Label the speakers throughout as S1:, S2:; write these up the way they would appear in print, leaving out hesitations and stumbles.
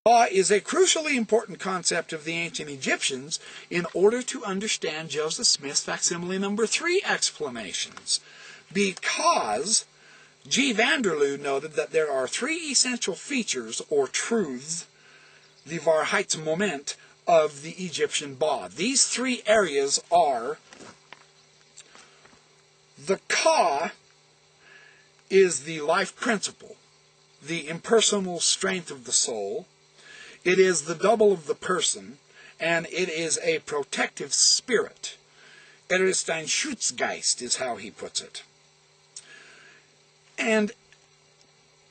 S1: Law is a crucially important concept of the ancient Egyptians in order to understand Joseph Smith's facsimile number 3 explanations, because G. Vanderloo noted that there are 3 essential features or truths, the Waarheidsmoment, of the Egyptian Ba. These 3 areas are: the Ka is the life principle, the impersonal strength of the soul. It is the double of the person, and it is a protective spirit. Er ist ein Schutzgeist, is how he puts it. And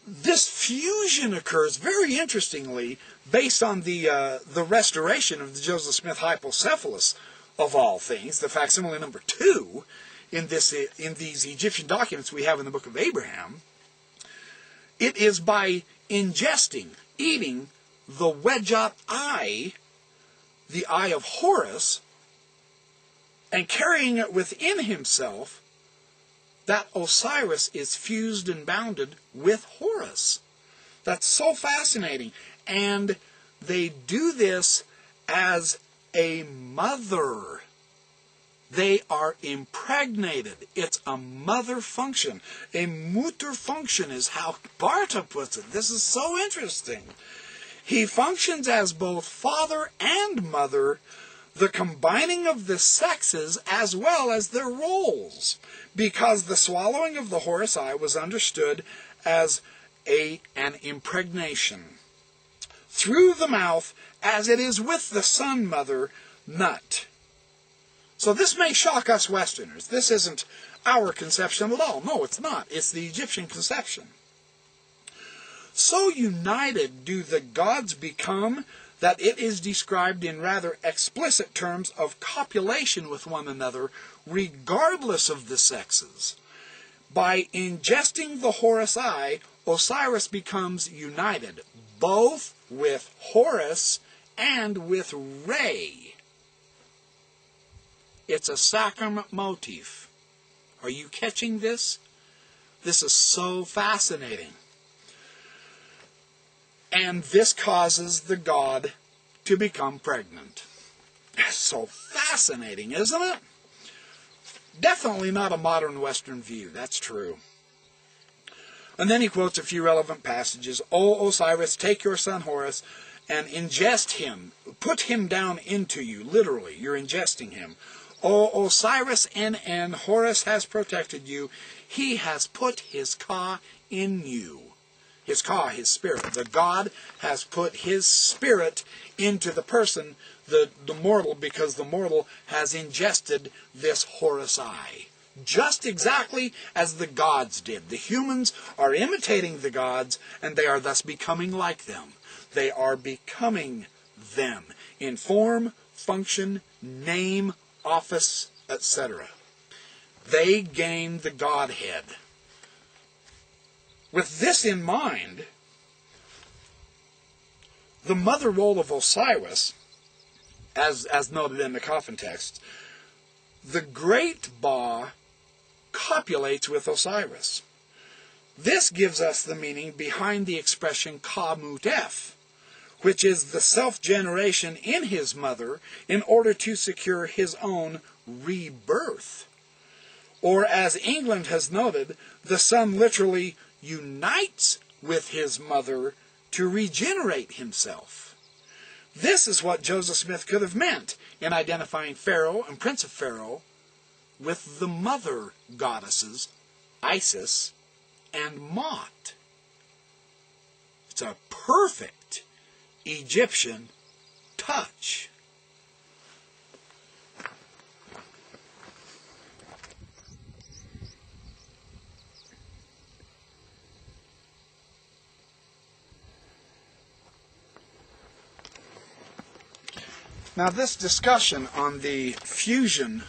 S1: this fusion occurs, very interestingly, based on the restoration of the Joseph Smith hypocephalus, of all things, the facsimile number 2, in these Egyptian documents we have in the Book of Abraham. It is by ingesting, eating, the Wedjat eye, the eye of Horus, and carrying it within himself, that Osiris is fused and bounded with Horus. That's so fascinating. And they do this as a mother. They are impregnated. It's a mother function. A Mutter function is how Barta puts it. This is so interesting. He functions as both father and mother, the combining of the sexes as well as their roles, because the swallowing of the Horus eye was understood as an impregnation through the mouth, as it is with the sun mother nut. So this may shock us Westerners. This isn't our conception at all. No, it's not. It's the Egyptian conception. So united do the gods become that it is described in rather explicit terms of copulation with one another, regardless of the sexes. By ingesting the Horus eye, Osiris becomes united, both with Horus and with Re. It's a sacrament motif. Are you catching this? This is so fascinating. And this causes the god to become pregnant. That's so fascinating, isn't it? Definitely not a modern Western view, that's true. And then he quotes a few relevant passages. O Osiris, take your son Horus and ingest him. Put him down into you, literally. You're ingesting him. O Osiris, NN, Horus has protected you. He has put his Ka in you. His Ka, his spirit. The god has put his spirit into the person, the mortal, because the mortal has ingested this Horus eye. Just exactly as the gods did. The humans are imitating the gods, and they are thus becoming like them. They are becoming them in form, function, name, office, etc. They gain the Godhead. With this in mind, the mother role of Osiris, as noted in the coffin text, the great Ba copulates with Osiris. This gives us the meaning behind the expression Ka-Mut-Ef, which is the self-generation in his mother in order to secure his own rebirth. Or, as England has noted, the son literally unites with his mother to regenerate himself. This is what Joseph Smith could have meant in identifying Pharaoh and Prince of Pharaoh with the mother goddesses, Isis and Mot. It's a perfect Egyptian touch. Now, this discussion on the fusion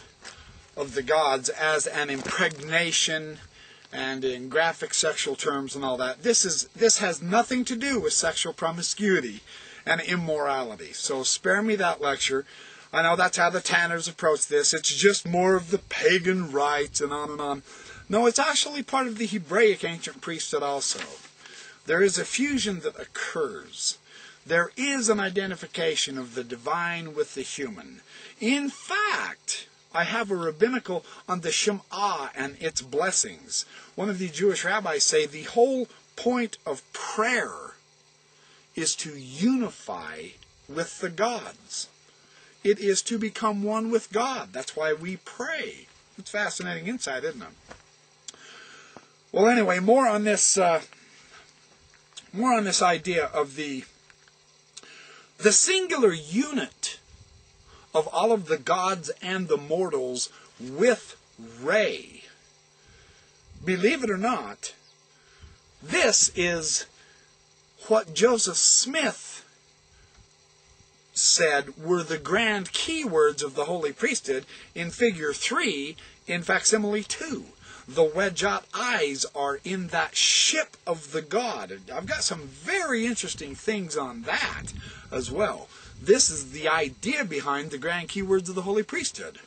S1: of the gods as an impregnation and in graphic sexual terms and all that, this has nothing to do with sexual promiscuity and immorality. So spare me that lecture. I know that's how the Tanners approach this. It's just more of the pagan rites and on and on. No, it's actually part of the Hebraic ancient priesthood also. There is a fusion that occurs. there is an identification of the divine with the human. In fact, I have a rabbinical on the Shema and its blessings. One of the Jewish rabbis say the whole point of prayer is to unify with the gods. It is to become one with God. That's why we pray. It's fascinating insight, isn't it? Well, anyway, more on this idea of the singular unit of all of the gods and the mortals with Ray. Believe it or not, this is what Joseph Smith said were the grand keywords of the holy priesthood in figure 3 in facsimile 2. The wedge-out eyes are in that ship of the god. I've got some very interesting things on that as well. This is the idea behind the grand keywords of the holy priesthood.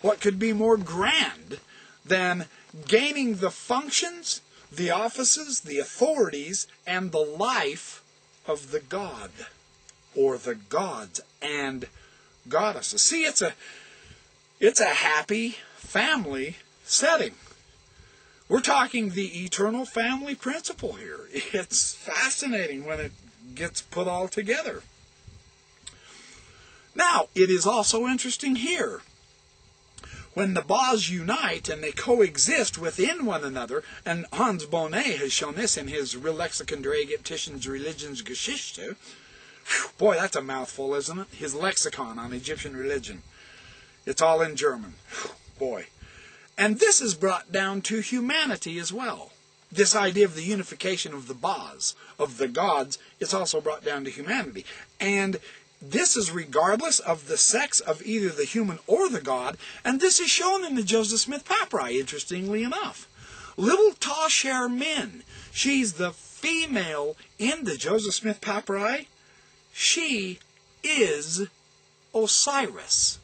S1: What could be more grand than gaining the functions, the offices, the authorities, and the life of the god, or the gods and goddesses? See, it's a happy family setting. We're talking the eternal family principle here. It's fascinating when it gets put all together. Now, it is also interesting here. When the Baas unite and they coexist within one another, and Hans Bonnet has shown this in his Lexikon der Ägyptischen Religionsgeschichte. Boy, that's a mouthful, isn't it? His lexicon on Egyptian religion. It's all in German. Boy. And this is brought down to humanity as well. This idea of the unification of the Baas, of the gods, it's also brought down to humanity. And this is regardless of the sex of either the human or the god, and this is shown in the Joseph Smith papyri, interestingly enough. Little Tasher Min, she's the female in the Joseph Smith papyri. She is Osiris,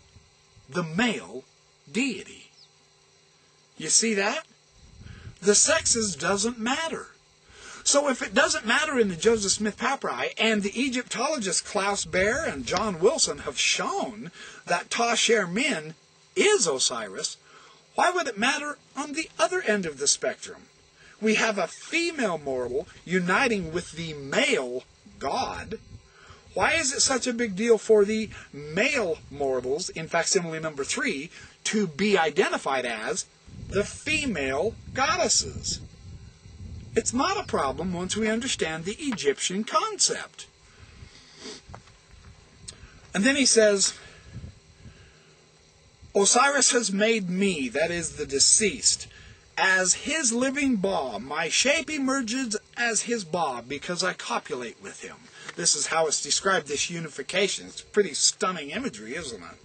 S1: the male deity. You see that? The sexes doesn't matter. So if it doesn't matter in the Joseph Smith papyri, and the Egyptologists Klaus Baer and John Wilson have shown that Tasher Min is Osiris, why would it matter on the other end of the spectrum? We have a female mortal uniting with the male god. Why is it such a big deal for the male mortals, in facsimile number 3, to be identified as the female goddesses? It's not a problem once we understand the Egyptian concept. And then he says, Osiris has made me, that is the deceased, as his living Ba. My shape emerges as his Ba because I copulate with him. This is how it's described, this unification. It's pretty stunning imagery, isn't it?